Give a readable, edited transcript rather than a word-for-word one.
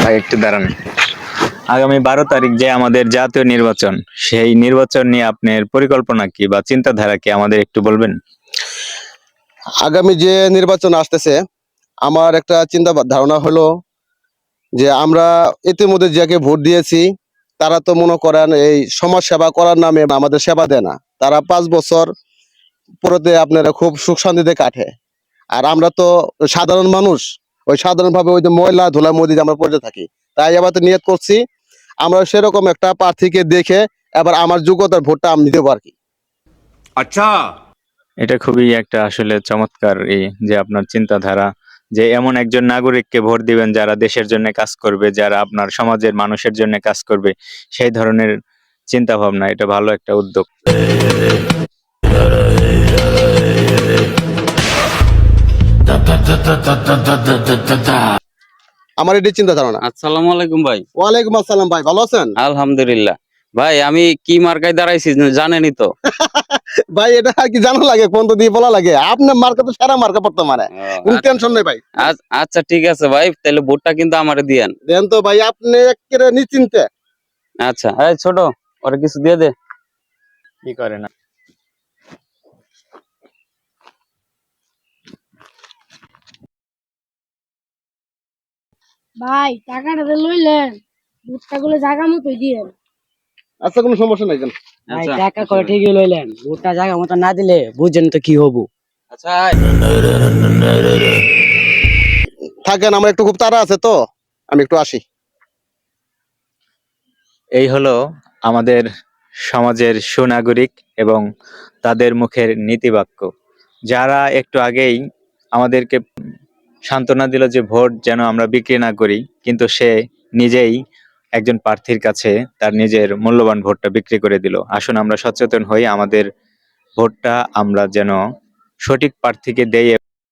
ভাই একটু দাঁড়ান। আগামী 12 তারিখ যে আমাদের জাতীয় নির্বাচন, সেই নির্বাচন নিয়ে আপনার পরিকল্পনা কি বা চিন্তাধারা কি আমাদের একটু বলবেন? আগামী যে নির্বাচন আসতেছে, আমার একটা চিন্তা ধারণা হলো যে আমরা ইতিমধ্যে যাকে ভোট দিয়েছি তারা তো মনে করেন এই সমাজ সেবা করার নামে আমাদের সেবা দেয় না। তারা 5 বছর পরেতে আপনারা খুব সুখ শান্তিতে কাটে, আর আমরা তো সাধারণ মানুষ, ওই সাধারণভাবে ওই যে ময়লা ধুলার মধ্যে আমরা পড়ে থাকি। তাই এবার তো নিয়ত করছি আমরা সেরকম একটা প্রার্থীকে দেখে এবার আমার যোগ্যতার ভোটটা আমি দেবো আর কি। अच्छा। এটা খুবই একটা আসলে চমৎকার যে আপনার চিন্তাধারা, যে এমন একজন নাগরিককে ভোট দিবেন যারা দেশের জন্য কাজ করবে, যারা আপনার সমাজের মানুষের জন্য কাজ করবে, সেই ধরনের চিন্তা ভাবনা। এটা ভালো একটা উদ্যোগ। আমার এটি চিন্তা ধারণা। আসসালামু আলাইকুম ভাই। ওয়ালাইকুম আসসালাম ভাই, ভালো আছেন? আলহামদুলিল্লাহ। ভাই আমি কি মার্কায় দাঁড়াইছি জানেনই তো। ভাই এটা কি জানা লাগে, কোন দিয়ে বলা লাগে? আপনার মার্কা তো সারা মার্কা বর্তমানে, কোনো টেনশন নেই ভাই। আচ্ছা ঠিক আছে ভাই, তাহলে ভোটটা কিন্তু আমারে দিয়েন। দেন তো ভাই, আপনি একেবারে নিশ্চিন্তে। আচ্ছা এই ছোট, ওরে কিছু দিয়ে দে। কি করে না? ভাই টাকাটা যে লইলেন, ভুট্টা গুলো জায়গা মতো দিয়েন। আচ্ছা, কোনো সমস্যা নাই। ভাই আচ্ছা, টাকা করে ঠিকই লইলেন, ভোটটা জায়গা মতো না দিলে বুঝেন তো কি হবো। আচ্ছা থাকেন, আমার একটু খুব তাড়া আছে তো, আমি একটু আসি। এই হলো আমাদের সমাজের সুনাগরিক এবং তাদের মুখের নীতিবাক্য, যারা একটু আগেই আমাদেরকে সান্ত্বনা দিল যে ভোট যেন আমরা বিক্রি না করি, কিন্তু সে নিজেই একজন প্রার্থীর কাছে তার নিজের মূল্যবান ভোটটা বিক্রি করে দিল। আসুন আমরা সচেতন হই, আমাদের ভোটটা আমরা যেন সঠিক প্রার্থীকে দেই।